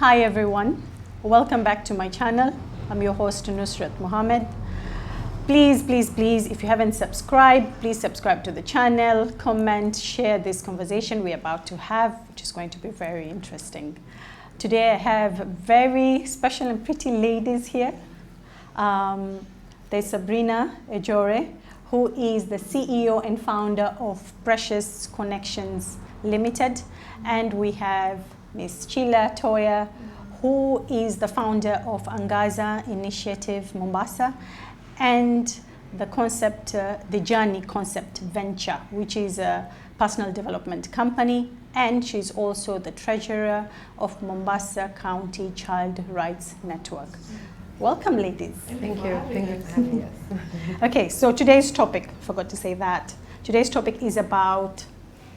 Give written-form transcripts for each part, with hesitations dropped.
Hi everyone, welcome back to my channel. I'm your host Nusrat Mohammed. Please, if you haven't subscribed, please subscribe to the channel, comment, share this conversation we're about to have, which is going to be very interesting. Today I have very special and pretty ladies here. There's Sabrina Ejore, who is the CEO and founder of Precious Connections Limited, and we have Miss Sheila Toya, who is the founder of Angaza Initiative Mombasa, and the concept, the Journey Concept Venture, which is a personal development company, and she's also the treasurer of Mombasa County Child Rights Network. Welcome, ladies. Thank you. Thank you for having us. Okay, so today's topic, forgot to say that. Today's topic is about,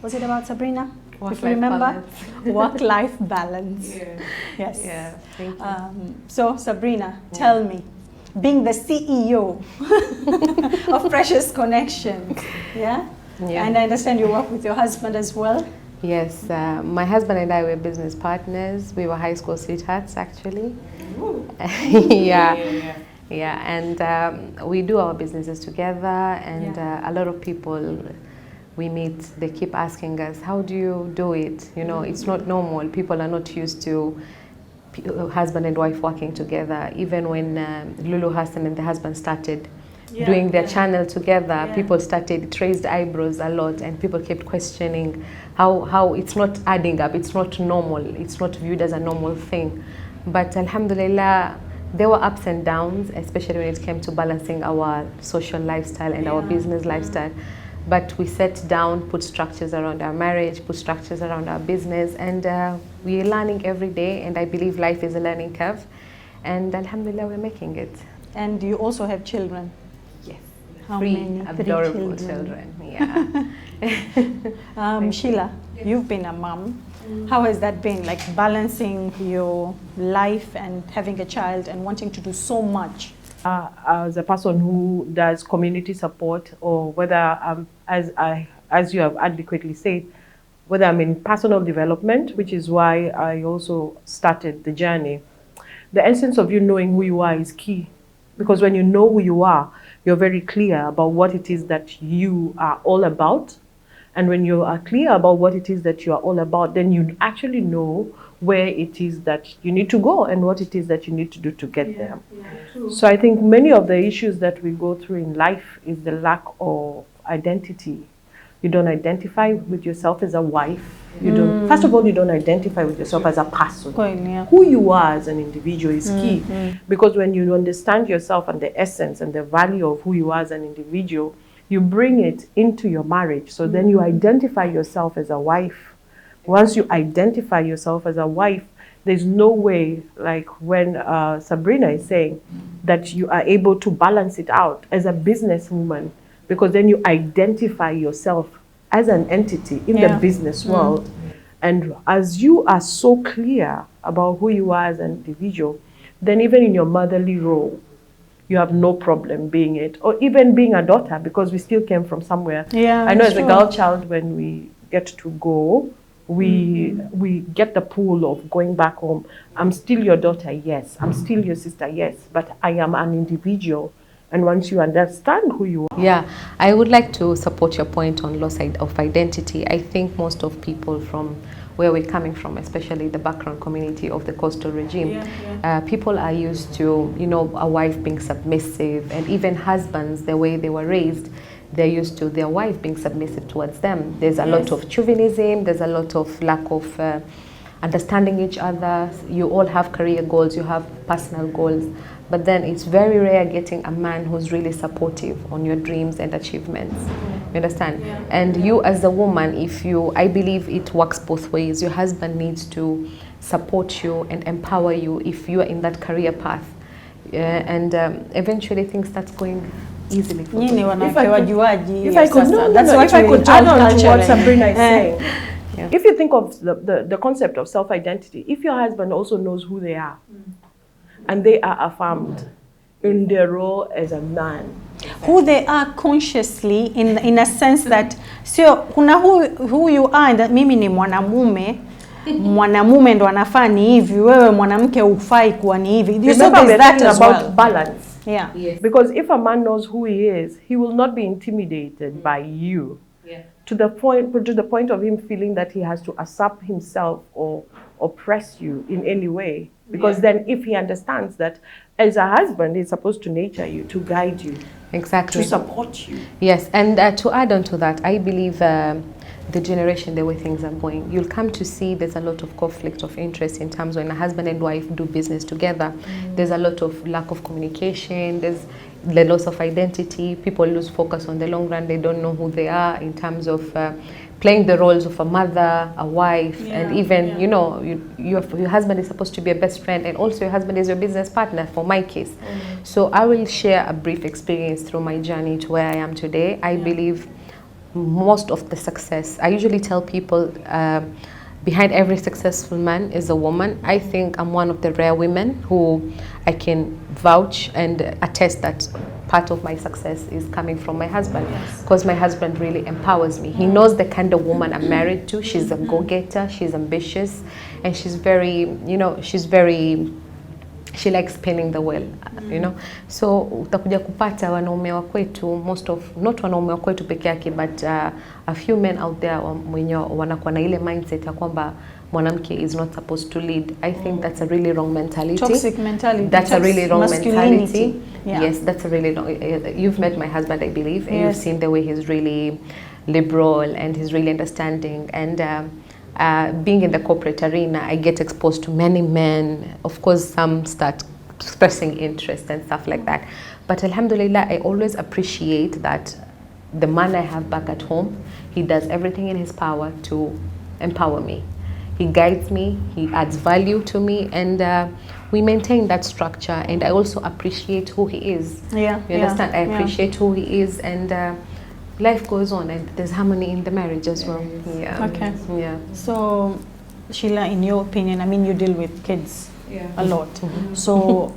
was it about Sabrina? If you remember, work-life balance. Yeah. Yes. Yeah. Thank you. So Sabrina, tell me, being the CEO of Precious Connections, yeah? And I understand you work with your husband as well. Yes, my husband and I were business partners. We were high school sweethearts, actually. Yeah, and we do our businesses together, and a lot of people we meet, they keep asking us, how do you do it? You know, it's not normal. People are not used to husband and wife working together. Even when Lulu Hassan and the husband started doing their channel together, people started raised eyebrows a lot, and people kept questioning how it's not adding up, it's not normal, it's not viewed as a normal thing. But Alhamdulillah, there were ups and downs, especially when it came to balancing our social lifestyle and our business lifestyle. But we sat down, put structures around our marriage, put structures around our business, and we're learning every day, and I believe life is a learning curve. And Alhamdulillah, we're making it. And you also have children? Yes. How Three many? adorable children. Yeah. Sheila, you've been a mom. How has that been, like balancing your life and having a child and wanting to do so much? As a person who does community support, or whether as you have adequately said, whether I'm in personal development, which is why I also started the journey. The essence of you knowing who you are is key, because when you know who you are, you're very clear about what it is that you are all about. And when you are clear about what it is that you are all about, then you actually know where it is that you need to go and what it is that you need to do to get there. So I think many of the issues that we go through in life is the lack of identity. You don't identify with yourself as a wife. You don't. First of all, you don't identify with yourself as a person. Who you are as an individual is key, because when you understand yourself and the essence and the value of who you are as an individual, you bring it into your marriage. So then you identify yourself as a wife. Once you identify yourself as a wife, there's no way, like when Sabrina is saying, that you are able to balance it out as a businesswoman, because then you identify yourself as an entity in the business world. And as you are so clear about who you are as an individual, then even in your motherly role, you have no problem being it, or even being a daughter, because we still came from somewhere. I know as a girl child, when we get to go, we get the pull of going back home. I'm still your daughter, yes. I'm still your sister, yes. But I am an individual. And once you understand who you are. Yeah, I would like to support your point on loss of identity. I think most of people from where we're coming from, especially the background community of the coastal regime, people are used to, you know, a wife being submissive, and even husbands, the way they were raised, they're used to their wife being submissive towards them. There's a lot of chauvinism, there's a lot of lack of understanding each other. You all have career goals, you have personal goals, but then it's very rare getting a man who's really supportive on your dreams and achievements. You understand? And you as a woman, I believe it works both ways. Your husband needs to support you and empower you if you are in that career path. And eventually things start going easily for you. If I could add on to what Sabrina is saying. If you think of the concept of self-identity, if your husband also knows who they are, and they are affirmed in their role as a man, who they are consciously, in a sense that, so kuna who you are, and that mimi ni mwanamume, mwanamume ndo anafaa ni hivi, wewe mwanamke hufai kuwa ni hivi. Remember, we're talking about balance. Yeah. Yes. Because if a man knows who he is, he will not be intimidated by you. Yeah. To the point of him feeling that he has to usurp himself or oppress you in any way. Because then if he understands that as a husband, he's supposed to nurture you, to guide you, Exactly. to support you. Yes, and to add on to that, I believe the generation, the way things are going, you'll come to see there's a lot of conflict of interest in terms when a husband and wife do business together. There's a lot of lack of communication, there's the loss of identity, people lose focus on the long run, they don't know who they are in terms of playing the roles of a mother, a wife, and even, you know, your husband is supposed to be a best friend, and also your husband is your business partner, for my case. So I will share a brief experience through my journey to where I am today. I believe most of the success, I usually tell people, behind every successful man is a woman. I think I'm one of the rare women who I can vouch and attest that part of my success is coming from my husband, because my husband really empowers me. He knows the kind of woman I'm married to. She's a go-getter, she's ambitious, and she's very, you know, she likes spinning the wheel, you know. So utakuja kupata wanaume wa kwetu, not wanaume wa kwetu peke yake, but a few men out there wenye wanakuwa na ile mindset ya kwamba mwanamke is not supposed to lead. I think that's a really wrong mentality. Toxic mentality. That's a really wrong mentality. Yeah. Yes, that's a really wrong. You've met my husband, I believe, and you've seen the way he's really liberal and he's really understanding. And being in the corporate arena, I get exposed to many men. Of course, some start expressing interest and stuff like that. But alhamdulillah, I always appreciate that the man I have back at home, he does everything in his power to empower me. He guides me, he adds value to me, and we maintain that structure. And I also appreciate who he is. Yeah. You understand? I appreciate who he is, and life goes on, and there's harmony in the marriage as well. Yeah. Okay. Yeah. So, Sheila, in your opinion, I mean, you deal with kids a lot. So,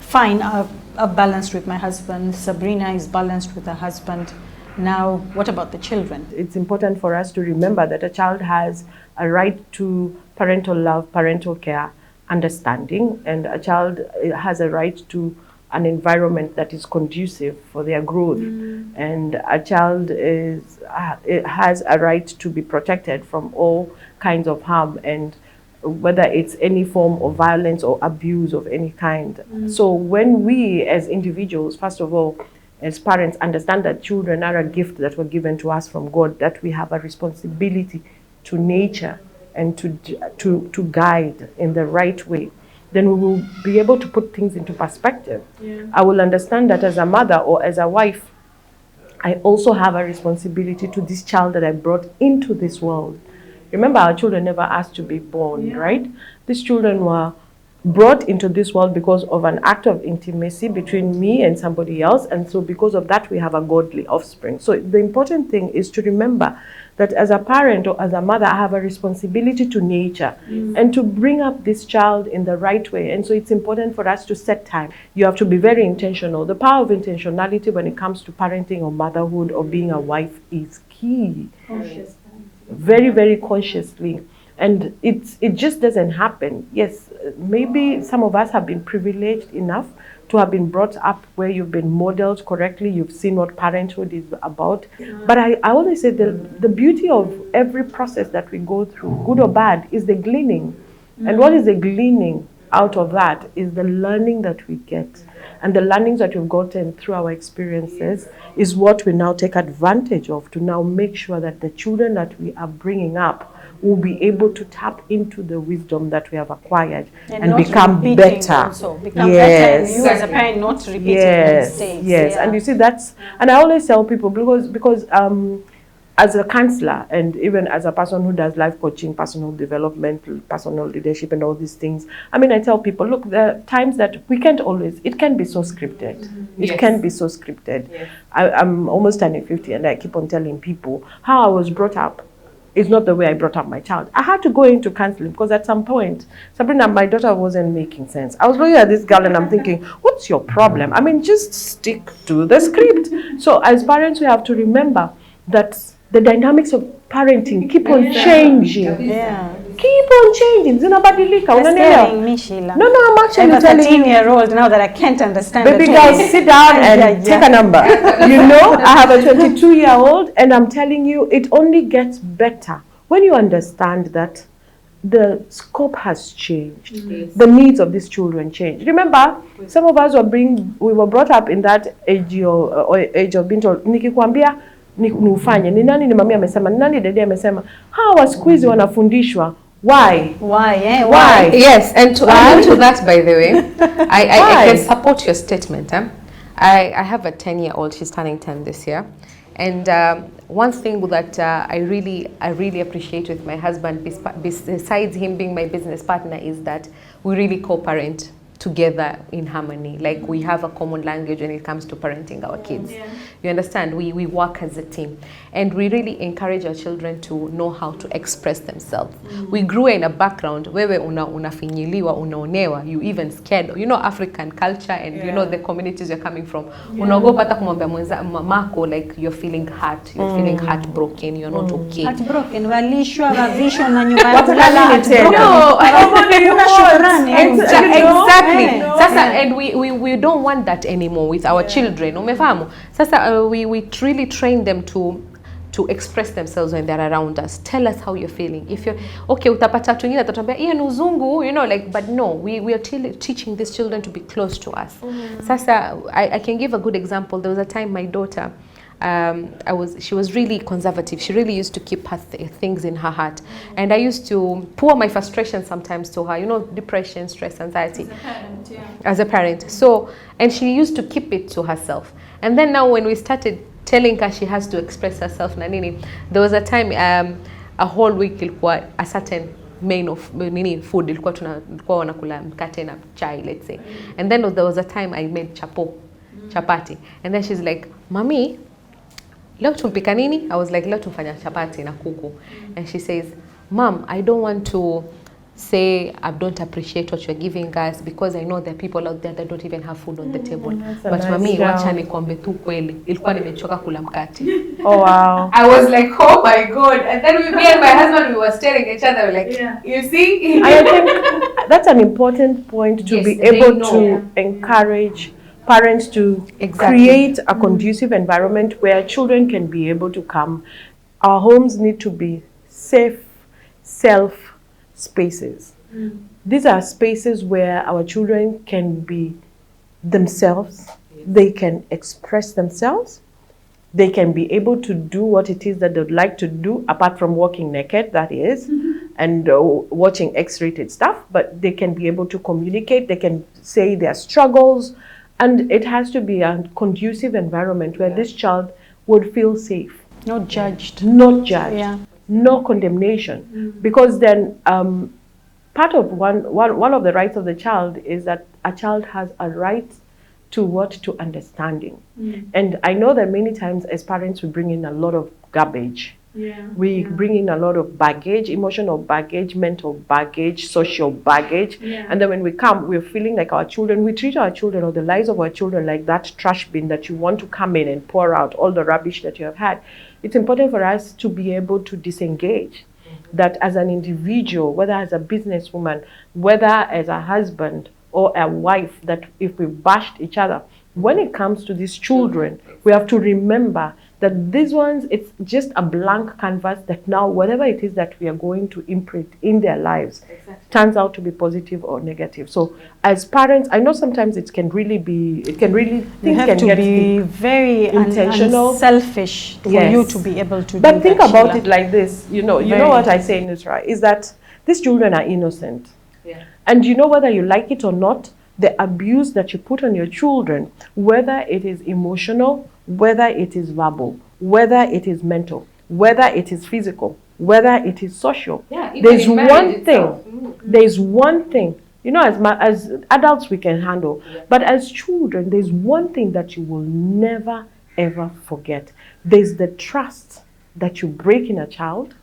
fine, I've balanced with my husband. Sabrina is balanced with her husband. Now, what about the children? It's important for us to remember that a child has a right to parental love, parental care, understanding, and a child has a right to an environment that is conducive for their growth. And a child has a right to be protected from all kinds of harm, and whether it's any form of violence or abuse of any kind. So when we as individuals, first of all, as parents, understand that children are a gift that were given to us from God, that we have a responsibility to nurture and to guide in the right way, then we will be able to put things into perspective. I will understand that as a mother or as a wife, I also have a responsibility to this child that I brought into this world. Remember, our children never asked to be born, right? These children were brought into this world because of an act of intimacy between me and somebody else, and so because of that we have a godly offspring. So the important thing is to remember that as a parent or as a mother, I have a responsibility to nurture and to bring up this child in the right way. And so it's important for us to set time. You have to be very intentional. The power of intentionality when it comes to parenting or motherhood or being a wife is key. Very, very consciously. And it just doesn't happen. Yes, maybe some of us have been privileged enough to have been brought up where you've been modeled correctly. You've seen what parenthood is about. But I always say the beauty of every process that we go through, good or bad, is the gleaning. And what is the gleaning out of that is the learning that we get. And the learnings that we've gotten through our experiences is what we now take advantage of to now make sure that the children that we are bringing up will be able to tap into the wisdom that we have acquired and become better. Also. Become better, and you as a parent not repeating mistakes. Yes, and you see that's, and I always tell people because as a counselor and even as a person who does life coaching, personal development, personal leadership and all these things, I mean, I tell people, look, there are times that we can't always, it can be so scripted. It can be so scripted. I'm almost turning 50 and I keep on telling people how I was brought up is not the way I brought up my child. I had to go into counseling because at some point, Sabrina, my daughter wasn't making sense. I was looking at this girl and I'm thinking, what's your problem? I mean, just stick to the script. So as parents, we have to remember that the dynamics of parenting keep on changing. keep on changing. Zinabadilika. You're Unanielewa? scaring me, Sheila. No, I'm I actually have a telling you. 13-year-old now that I can't understand. Baby the girl, 20s. sit down and Yeah. take a number. You know, I have a 22-year-old, and I'm telling you, it only gets better when you understand that the scope has changed. Yes. The needs of these children change. Remember, some of us we were brought up in that age of being told, nikikwambia nufanye, ni nani ni mami amesema, ni nani dede amesema. Hawa siku hizi wanafundishwa. Why? Why? Eh? Why? Yes, and to add on to that, by the way, I can support your statement. I have a 10-year-old, she's turning 10 this year. And one thing that I really appreciate with my husband, besides him being my business partner, is that we really co-parent together in harmony. Like, we have a common language when it comes to parenting our kids. Yeah. You understand? We work as a team, and we really encourage our children to know how to express themselves. We grew in a background wewe unafinyiliwa, unaonewa, you even scared. You know, African culture and you know the communities you're coming from. Unaogopa hata kumwambia mamako, like you're feeling hurt, you're feeling heartbroken, you're not okay. Heartbroken, walishwa, wavishwa na nyumba ya What kulala, heartbroken. no. Exactly. Sasa, and we don't want that anymore with our children. Umefahamu? Sasa we really train them to express themselves when they're around us. Tell us how you're feeling. If you're okay, utapata watu wengine atatuambia hiyo ni uzungu, you know, like, but no, we are teaching these children to be close to us. Sasa I can give a good example. There was a time my daughter, she was really conservative. She really used to keep her things in her heart. And I used to pour my frustration sometimes to her, you know, depression, stress, anxiety. As a parent, yeah. As a parent. So, and she used to keep it to herself. And then now when we started telling her she has to express herself na nini, there was a time, a whole week ilikuwa a certain main of food ilikuwa wanakula mkate na chai, let's say. And then there was a time I made chapati. And then she's like, "Mommy, leo tumpika nini?" I was like, "Leo tumfanya chapati na kuku." And she says, "Mom, I don't want to say I don't appreciate what you're giving us, because I know there are people out there that don't even have food on the table. But nice mami, wacha nikwambie tu kweli, ilikuwa nimechoka kula mkate." Oh wow. I was like, "Oh my God." And then me and my husband, we were staring at each other, we were like, "You see?" I think that's an important point to be able to encourage parents to create a conducive environment where children can be able to come. Our homes need to be safe, self spaces. These are spaces where our children can be themselves, they can express themselves, they can be able to do what it is that they'd like to do, apart from walking naked, that is, and watching X-rated stuff, but they can be able to communicate, they can say their struggles, and it has to be a conducive environment where this child would feel safe. Not judged. Not judged. No condemnation. Because then part of one of the rights of the child is that a child has a right to understanding. And I know that many times as parents we bring in a lot of garbage. We bring in a lot of baggage, emotional baggage, mental baggage, social baggage. And then when we come, we're feeling like our children, we treat our children or the lives of our children like that trash bin that you want to come in and pour out all the rubbish that you have had. It's important for us to be able to disengage. That as an individual, whether as a businesswoman, whether as a husband or a wife, that if we bashed each other, when it comes to these children, we have to remember that these ones, it's just a blank canvas that now whatever it is that we are going to imprint in their lives turns out to be positive or negative. So as parents, I know sometimes things can be very intentional, selfish for you to be able to do that. But think about it like this, you know what I say in Nusra, is that these children are innocent. And you know, whether you like it or not, the abuse that you put on your children, whether it is emotional, whether it is verbal, whether it is mental, whether it is physical, whether it is social, there's one thing, you know, as adults we can handle, but as children, there's one thing that you will never ever forget. There's the trust that you break in a child,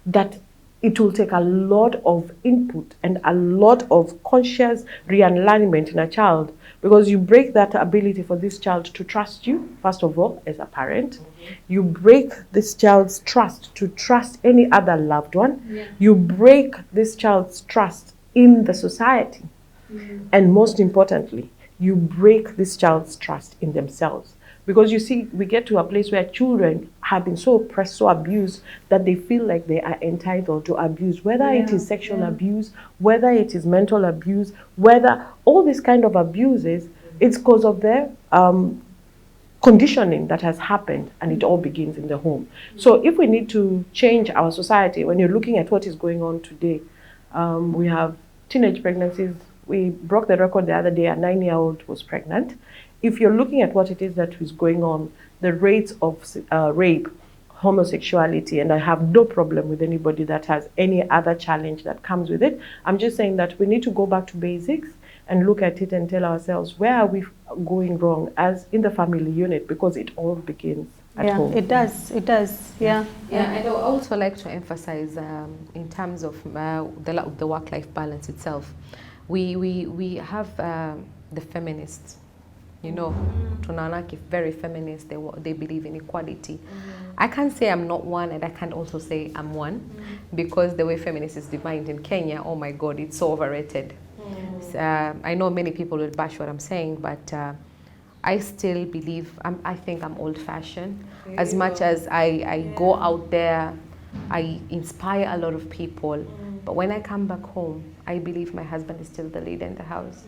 that it will take a lot of input and a lot of conscious realignment in a child, because you break that ability for this child to trust you, first of all, as a parent. You break this child's trust to trust any other loved one. You break this child's trust in the society. And most importantly, you break this child's trust in themselves. Because you see, we get to a place where children have been so oppressed, so abused, that they feel like they are entitled to abuse, whether it is sexual abuse, whether it is mental abuse, whether all these kind of abuses, it's because of their conditioning that has happened, and it all begins in the home. So if we need to change our society, when you're looking at what is going on today, we have teenage pregnancies. We broke the record the other day, a 9-year-old was pregnant. If you're looking at what it is that is going on, the rates of rape, homosexuality, and I have no problem with anybody that has any other challenge that comes with it. I'm just saying that we need to go back to basics and look at it and tell ourselves, where are we going wrong as in the family unit, because it all begins at home. It does, yeah. And I would also like to emphasize in terms of the work-life balance itself, we have the feminists. You know, Tunanaki, very feminist, they believe in equality. I can't say I'm not one, and I can't also say I'm one, because the way feminist is defined in Kenya, oh my God, it's so overrated. I know many people will bash what I'm saying, but I still believe, I think I'm old-fashioned. As much as I go out there, I inspire a lot of people, but when I come back home, I believe my husband is still the leader in the house.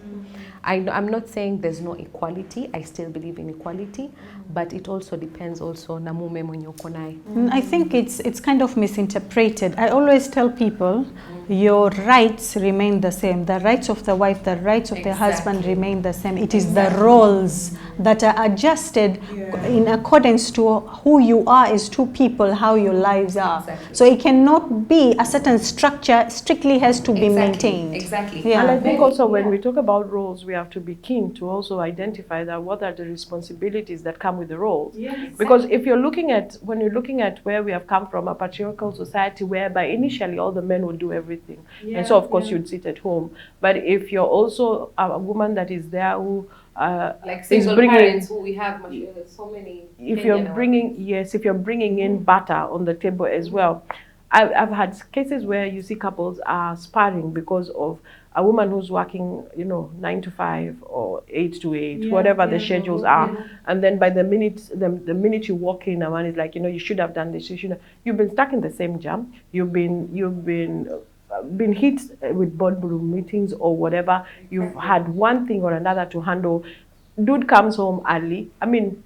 I'm not saying there's no equality. I still believe in equality, but it also depends also na mume mwenye uko naye. I think it's kind of misinterpreted. I always tell people, your rights remain the same. The rights of the wife, the rights of the husband remain the same. It is the roles that are adjusted in accordance to who you are as two people, how your lives are. So it cannot be a certain structure, strictly has to be maintained. Exactly. And I think also when we talk about roles, we have to be keen to also identify that what are the responsibilities that come with the roles. Because if you're looking at, when you're looking at where we have come from, a patriarchal society whereby initially all the men would do everything. And so of course you'd sit at home. But if you're also a woman that is there who like single parents who we have so many. If you're bringing in butter on the table as well. I've had cases where you see couples are sparring because of a woman who's working, 9 to 5 or 8 to 8, whatever the schedules are. And then by the minute you walk in, a man is like, you should have done this. You've been stuck in the same jam. You've been hit with boardroom meetings or whatever. You've had one thing or another to handle. Dude comes home early. I mean,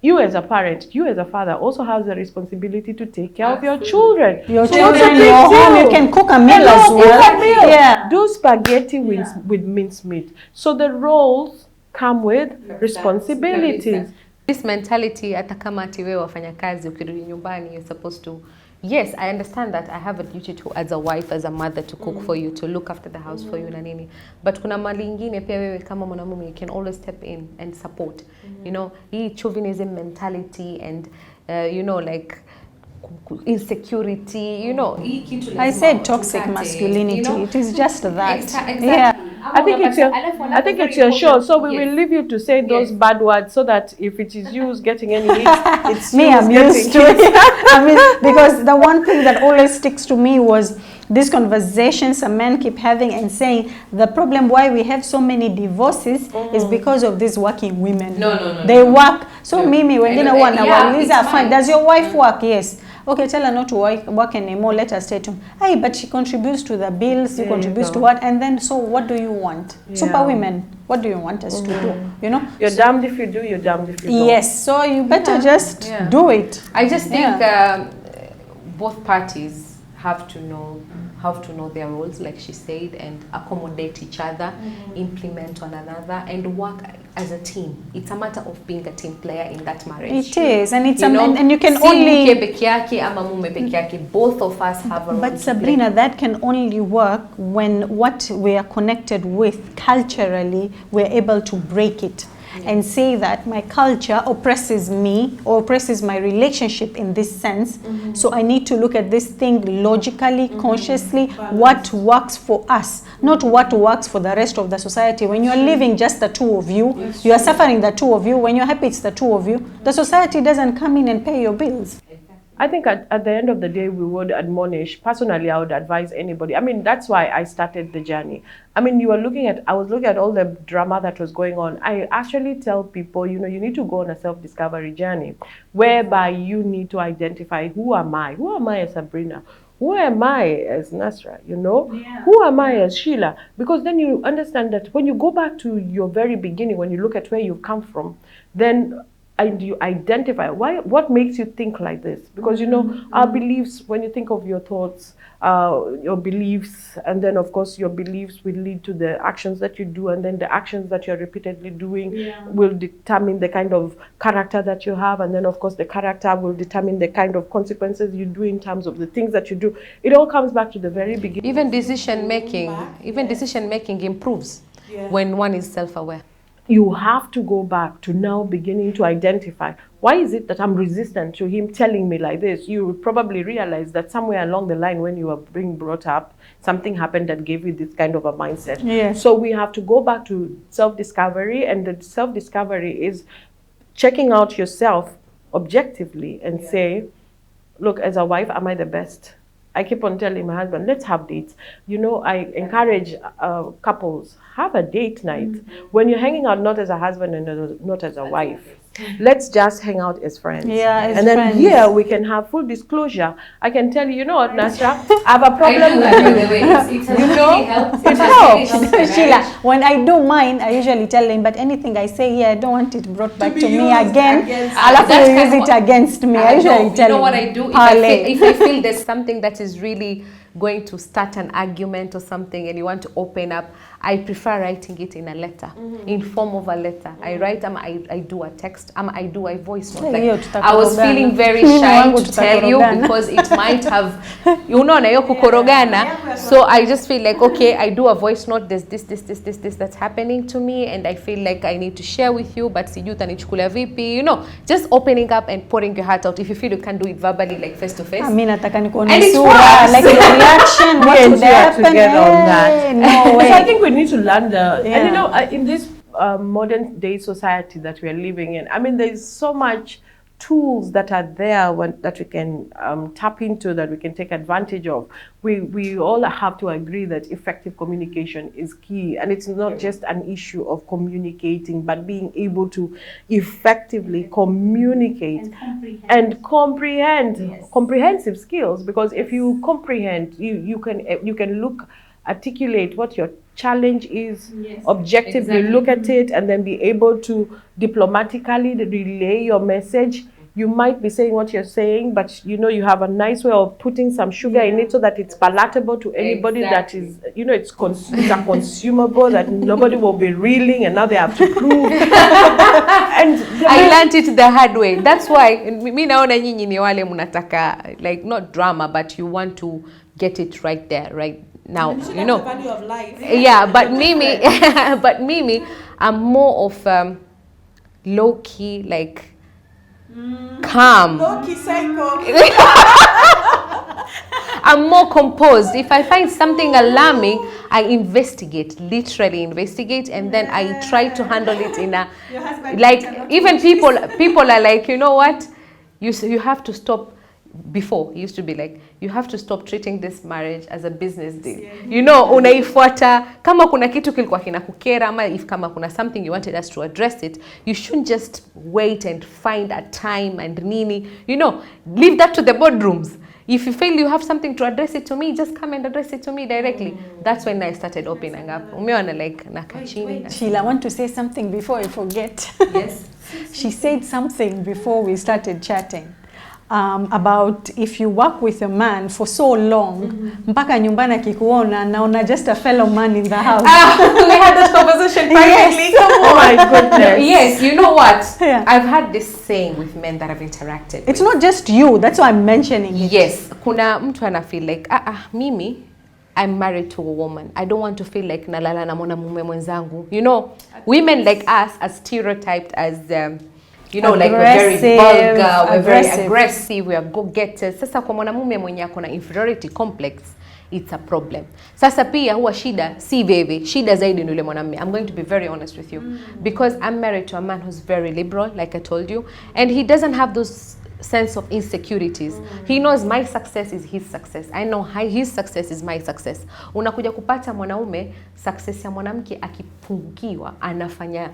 you as a parent, you as a father also have the responsibility to take care of your children. Your children, your home, you can cook a meal as well. Yeah. Do spaghetti with minced meat. So the roles come with responsibilities. This mentality, hata kama ati wewe wafanya kazi ukirudi nyumbani, you're supposed to. Yes, I understand that I have a duty to, as a wife, as a mother, to cook for you, to look after the house for you na nini. But kuna mali ingine pia wewe kama mwanamume, you can always step in and support. Hii chauvinism mentality and like insecurity, I said toxic masculinity. It is just that. Exactly. Yeah. I think it's your show, so we will leave you to say those bad words, so that if it is you getting any hits, it's me. I'm used to it. Because the one thing that always sticks to me was these conversations some men keep having and saying the problem why we have so many divorces is because of these working women. No. They work. So Mimi, wengine wanauliza, fine, does your wife work? Yes. Okay, tell her not to work anymore. Let her stay at home. Hey, but she contributes to the bills. She contributes to what? And then, so what do you want? Super women, what do you want us to do? You're damned if you do, you're damned if you don't. Yes, so you better just do it. I just think both parties have to know their roles, like she said, and accommodate each other, implement one another, and work as a team. It's a matter of being a team player in that marriage. It is, and it's and you can only. Both of us have a role. But Sabrina, that can only work when what we are connected with culturally, we're able to break it. and say that my culture oppresses me or oppresses my relationship in this sense. So I need to look at this thing logically, consciously, what works for us, not what works for the rest of the society. When you're living just the two of you, you are suffering the two of you. When you're happy, it's the two of you. The society doesn't come in and pay your bills. I think at the end of the day, we would admonish, personally, I would advise anybody. I mean, that's why I started the journey. I mean, I was looking at all the drama that was going on. I actually tell people, you need to go on a self-discovery journey, whereby you need to identify, who am I? Who am I as Sabrina? Who am I as Nasra, Who am I as Sheila? Because then you understand that when you go back to your very beginning, when you look at where you've come from, then you identify what makes you think like this. Because, our beliefs, when you think of your thoughts, your beliefs, and then, of course, your beliefs will lead to the actions that you do, and then the actions that you're repeatedly doing will determine the kind of character that you have, and then, of course, the character will determine the kind of consequences you do in terms of the things that you do. It all comes back to the very beginning. Even decision making improves when one is self-aware. You have to go back to now beginning to identify, why is it that I'm resistant to him telling me like this? You will probably realize that somewhere along the line when you were being brought up, something happened that gave you this kind of a mindset. Yes. So we have to go back to self-discovery, and the self-discovery is checking out yourself objectively and say, look, as a wife, am I the best? I keep on telling my husband, let's have dates. I encourage couples, have a date night. When you're hanging out not as a husband and not as a wife. Let's just hang out as friends. As then friends. Here we can have full disclosure. I can tell you, what, Nasra, I have a problem with you. It helps. Sheila, when I do mine, I usually tell him, but anything I say, I don't want it brought back to me again. I'll have to use it against me. I usually tell him. You know what I do? If I feel there's something that is really going to start an argument or something and you want to open up, I prefer writing it in a letter, in form of a letter. I write, I do a text, I do a voice note. Like, I was feeling very shy to tell you because it might have, so I just feel like, okay, I do a voice note, there's this that's happening to me, and I feel like I need to share with you, but just opening up and pouring your heart out. If you feel you can do it verbally, like face to face. And it like your reaction, what would happen? Together on that. No way. So I think we need to learn and in this modern day society that we are living in, I mean, there's so much tools that are there that we can tap into, that we can take advantage of. We all have to agree that effective communication is key, and it's not just an issue of communicating, but being able to effectively communicate and comprehend comprehensive skills. Because if you comprehend, you can articulate what your challenge is, objectively look at it, and then be able to diplomatically relay your message. You might be saying what you're saying, but you have a nice way of putting some sugar in it so that it's palatable to anybody. That is, it's a consumable, that nobody will be reeling and now they have to prove. And I learned it the hard way. That's why mi naona nyinyi ni wale mnataka, like, not drama, but you want to get it right there, right now. The value of life. Yeah, but Mimi, I'm more of low key, like calm. Low-key psycho. I'm more composed. If I find something alarming, I literally investigate, and then I try to handle it in a, like, even people are like, you know what, you have to stop. Before, it used to be like, you have to stop treating this marriage as a business deal. Unaifuata, kama kuna kitu kilikuwa kinakukera, ama if kama kuna something you wanted us to address it, you shouldn't just wait and find a time and nini. Leave that to the boardrooms. If you feel you have something to address it to me, just come and address it to me directly. That's when I started opening up. Sheila, I want to say something before I forget. Yes. She said something before we started chatting. About if you work with a man for so long, mpaka nyumbani akikuona naona just a fellow man in the house. We had this conversation privately. Yes. Oh my goodness. Yes, you know what? Yeah. I've had this saying with men that I've interacted It's with. not just you, that's why I'm mentioning it. Yes, kuna mtu ana feel like, Mimi, I'm married to a woman. I don't want to feel like nalala na mwanamume mwenzangu. You know, women like us are stereotyped as you know, like we're very vulgar, we're very aggressive, we are go-getters. Sasa kwa mwanamume mwenye ako na inferiority complex, it's a problem. Sasa pia huwa shida si veve, shida zaidi ni yule mwanamume. I'm going to be very honest with you, because I'm married to a man who's very liberal, like I told you, and he doesn't have those sense of insecurities. He knows my success is his success. I know his success is my success. Unakuja kupata mwanaume, success ya mwanamke akipungukiwa anafanya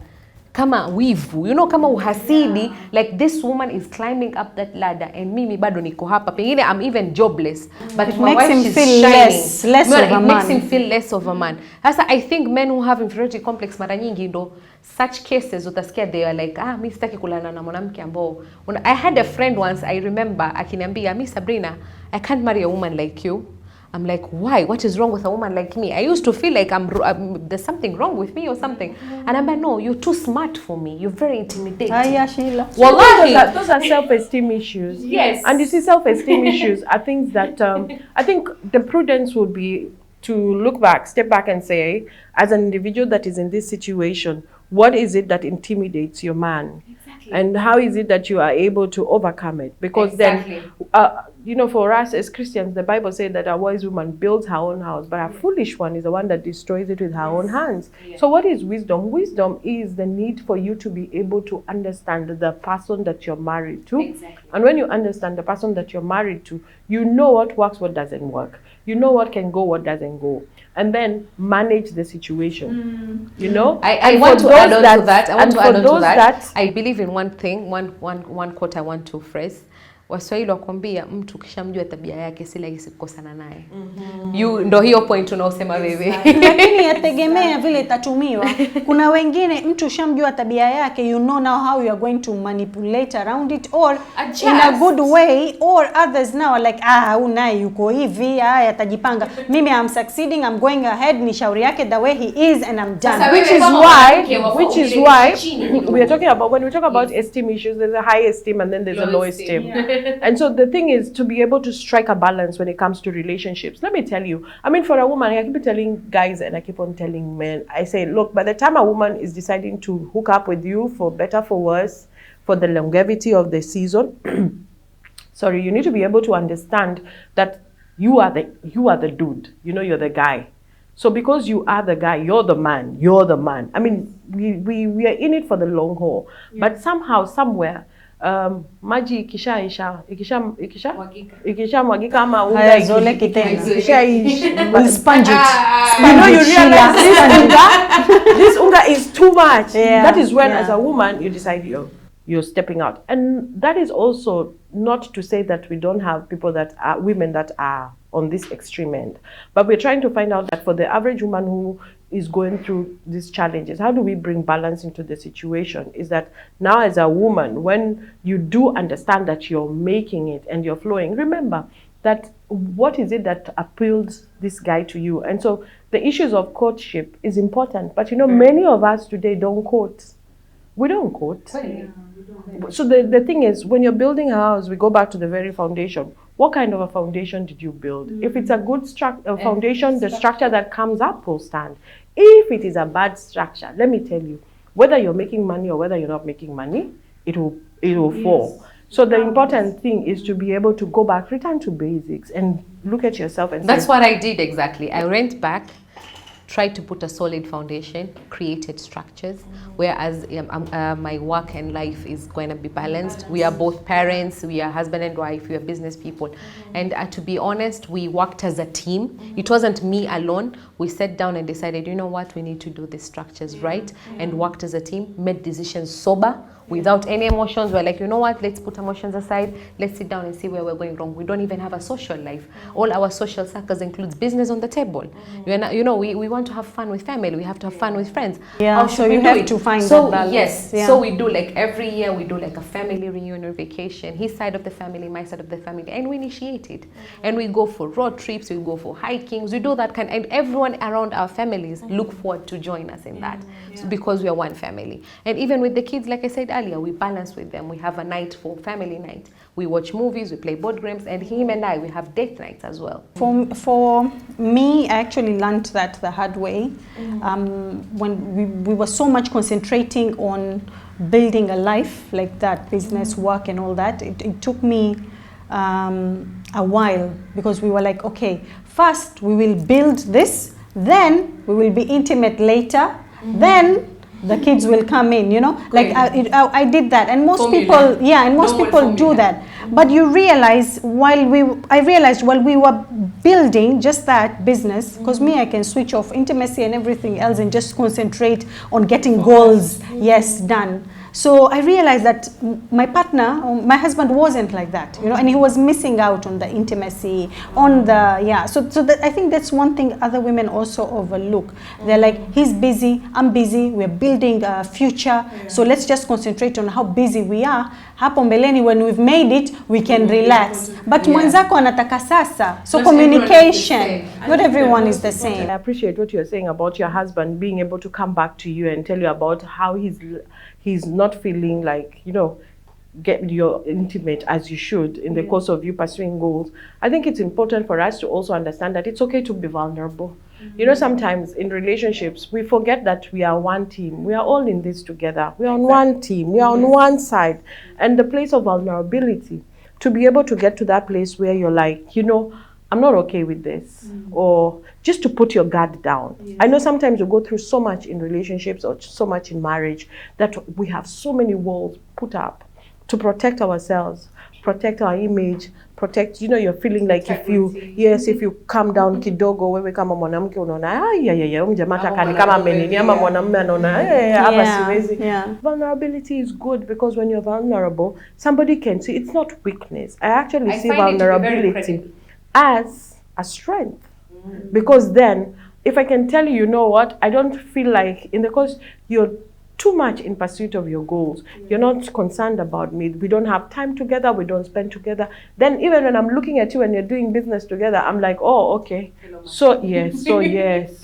kama wivu, you know, kama uhasidi, like this woman is climbing up that ladder and mimi bado niko hapa, pengine I'm even jobless, but my wife is shining. It makes him feel less of a man. Sasa I think men who have inferiority complex mara nyingi ndo such cases utasikia they are like, mimi sitaki kulala na mwanamke ambao. I had a friend once, I remember akiniambia, "Miss Sabrina, I can't marry a woman like you." I'm like, why? What is wrong with a woman like me? I used to feel like there's something wrong with me or something. And I'm like, no, you're too smart for me. You're very intimidating. Yeah, Sheila. Wallahi. Those are self-esteem issues. Yes. And you see, self-esteem issues are things that I think the prudence would be to look back, step back and say, as an individual that is in this situation, what is it that intimidates your man? Exactly. And how is it that you are able to overcome it? Because then, you know, for us as Christians, the Bible says that a wise woman builds her own house, but a foolish one is the one that destroys it with her own hands. Yeah. So what is wisdom? Wisdom is the need for you to be able to understand the person that you're married to. Exactly. And when you understand the person that you're married to, you know what works, what doesn't work. You know what can go, what doesn't go. And then manage the situation. You know? I want to add on to that. I want to add on to that. I believe in one thing, one quote I want to phrase. Waswahili wakwambia mtu kishamjua tabia yake si rahisi kukosana naye. You ndo hiyo point unaosema wewe. Lakini yategemea vile itatumiwa. Kuna wengine mtu shamjua tabia yake, you know now how you are going to manipulate around it or adjust in a good way, or others now are like naye yuko hivi, atajipanga. Mimi I'm succeeding, I'm going ahead, ni shauri yake the way he is and I'm done. Which is why we are talking about, when we talk about esteem issues, there's a high esteem and then there's a low esteem. Yeah. And so the thing is to be able to strike a balance when it comes to relationships. Let me tell you, I mean, for a woman, I keep telling guys and I keep on telling men, I say, look, by the time a woman is deciding to hook up with you for better, for worse, for the longevity of the season, sorry, you need to be able to understand that you are the dude, you know, you're the guy. So because you are the guy, you're the man. I mean, we are in it for the long haul. Yeah. But somehow, somewhere, maji ikisha mwagika ama unga we'll sponge it. You know, you realize this unga is too much. Yeah. That is when, as a woman, you decide you're stepping out. And that is also not to say that we don't have people that are women that are on this extreme end, but we're trying to find out that for the average woman who is going through these challenges, how do we bring balance into the situation? Is that now as a woman, when you do understand that you're making it and you're flowing, remember that what is it that appeals this guy to you? And so the issues of courtship is important, but you know, many of us today don't court. We don't court. So the thing is, when you're building a house, we go back to the very foundation. What kind of a foundation did you build? If it's a good foundation, the structure that comes up will stand. If it is a bad structure, let me tell you, whether you're making money or whether you're not making money, it will fall. So the important thing is to be able to go back, return to basics, and look at yourself and that's what I did exactly. I went back, tried to put a solid foundation, created structures, whereas my work and life is going to be balanced. We are both parents, we are husband and wife, we are business people. And to be honest, we worked as a team. It wasn't me alone. We sat down and decided, you know what, we need to do these structures right, and worked as a team, made decisions sober, without any emotions. We're like, you know what, let's put emotions aside, let's sit down and see where we're going wrong. We don't even have a social life. All our social circles includes business on the table. You know, we want to have fun with family, we have to have fun with friends. Yeah, so you have to find that balance. Yes, so we do, like every year we do like a family reunion vacation, his side of the family, my side of the family, and we initiate it. And we go for road trips, we go for hikings, we do that kind, and everyone around our families look forward to join us in that, because we are one family. And even with the kids, like I said earlier, we balance with them. We have a night for family night. we watch movies, we play board games, and him and I, we have date nights as well. For me, I actually learned that the hard way. When we were so much concentrating on building a life like that, business, work and all that, it took me a while, because we were like, okay, first we will build this, then we will be intimate later, then the kids will come in, you know, like I did that, and most people, most people do that. But you realize I realized while we were building just that business, because me, I can switch off intimacy and everything else and just concentrate on getting goals, done. So I realized that my partner, my husband, wasn't like that, you know, and he was missing out on the intimacy, on the, so that, I think that's one thing other women also overlook. They're like, he's busy, I'm busy, we're building a future, so let's just concentrate on how busy we are. Hapo mbeleni, when we've made it, we can relax. But mwenzako anataka sasa. So communication, not everyone is the same. I appreciate what you're saying about your husband being able to come back to you and tell you about how he's not feeling like, you know, get your intimate as you should in the course of you pursuing goals. I think it's important for us to also understand that it's okay to be vulnerable. You know, sometimes in relationships, we forget that we are one team. We are all in this together. We are on one team. We are on one side. And the place of vulnerability, to be able to get to that place where you're like, you know, I'm not okay with this, or just to put your guard down. I know sometimes you go through so much in relationships or so much in marriage that we have so many walls put up to protect ourselves, protect our image, protect, you know, you're feeling like if you calm down kidogo, wewe kama mwanamke unaona mjamata kani kama amenini ama mwanamume anaona hapa siwezi. Vulnerability is good, because when you're vulnerable, somebody can see. It's not weakness. I actually see vulnerability as a strength, because then if I can tell you, you know what, I don't feel like in the course you're too much in pursuit of your goals, you're not concerned about me, we don't have time together, we don't spend together, then even when I'm looking at you and you're doing business together, I'm like, oh, okay, so yes,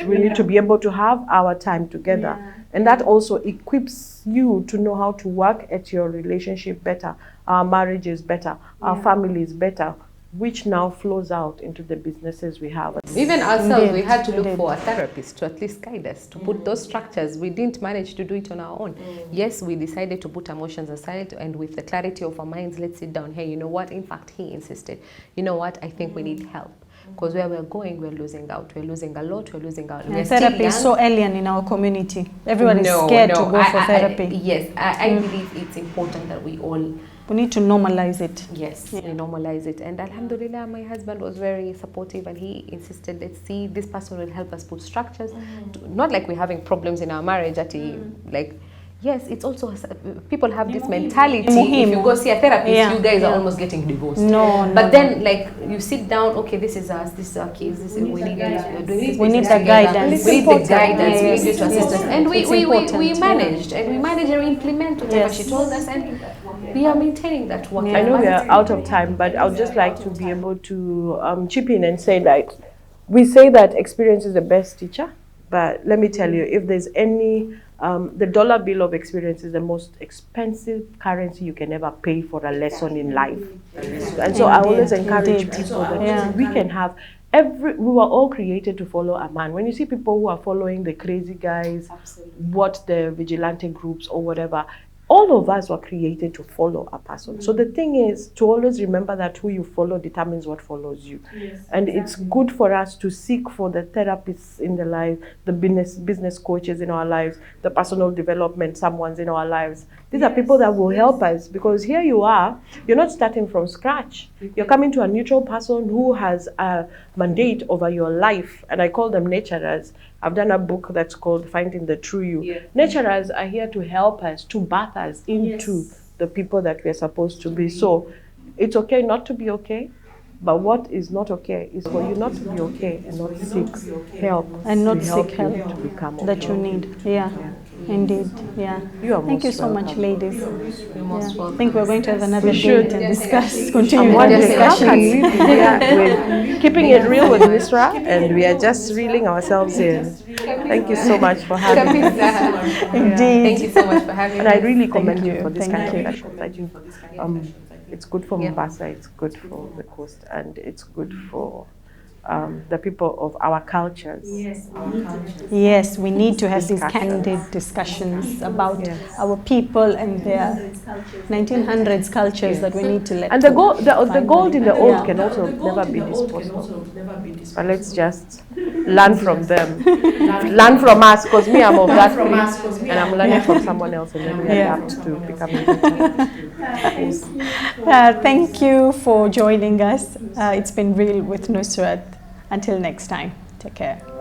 we need to be able to have our time together. And that also equips you to know how to work at your relationship better, our marriage is better, our family is better, which now flows out into the businesses we have. Even ourselves, we had to look for a therapist to at least guide us, to put those structures. We didn't manage to do it on our own. Yes, we decided to put emotions aside, and with the clarity of our minds, let's sit down. Hey, you know what? In fact, he insisted. You know what? I think we need help. Because where we're going, we're losing out. We're losing a lot. We're losing out. Therapy is so alien in our community. Everyone is scared to go for therapy. I believe it's important that we need to normalize it. Yes, we normalize it. And alhamdulillah, my husband was very supportive, and he insisted, let's see, this person will help us put structures. Not like we're having problems in our marriage, like, yes, it's also, people have this mentality, if you go see a therapist, you guys are almost getting divorced. But then, like, you sit down, okay, this is us, this is our kids, we need this, we're doing this. We need the guidance. We need the guidance, we need you to assist us. And we managed, and we implement whatever she told us, and we are maintaining that work. I know we are out of time, but I would just like to be able to chip in and say that we say that experience is the best teacher, but let me tell you, if there's any, the dollar bill of experience is the most expensive currency you can ever pay for a lesson in life. And so I always encourage people that we can have we were all created to follow a man. When you see people who are following the crazy guys, what the vigilante groups or whatever, all of us were created to follow a person. So the thing is to always remember that who you follow determines what follows you. And it's good for us to seek for the therapists in the life, the business coaches in our lives, the personal development someone's in our lives. These are people that will help us, because here you are, you're not starting from scratch. You're coming to a neutral person who has a mandate over your life. And I call them naturers. I've done a book that's called Finding the True You. Naturers are here to help us, to birth us into the people that we're supposed to be. So it's okay not to be okay, but what is not okay is for you not to be okay and not seek help. And not seek help to become that you need. Indeed, Thank you so much, ladies. I think we're going to have another date and discuss, continue the discussion. We're keeping it real with Misra, and we are just reeling ourselves in. Thank you so much for having us. Indeed. Thank you so much for having us. And I really commend you for this kind of discussion that you've It's good for Mombasa, it's good for the coast, and it's good for the people of our cultures. Yes, we need to have these Discussions. candid discussions about Yes. our people and their 1900s cultures that we need to let And the gold, the finally. gold in the old Yeah. can also never be disposed of. But let's just learn from them, learn from us, because me, I'm of that creed, and I'm learning from someone else, and then we Yeah. adapt to becoming better. Thank you for joining us. It's been real with Nusrat. Until next time, take care.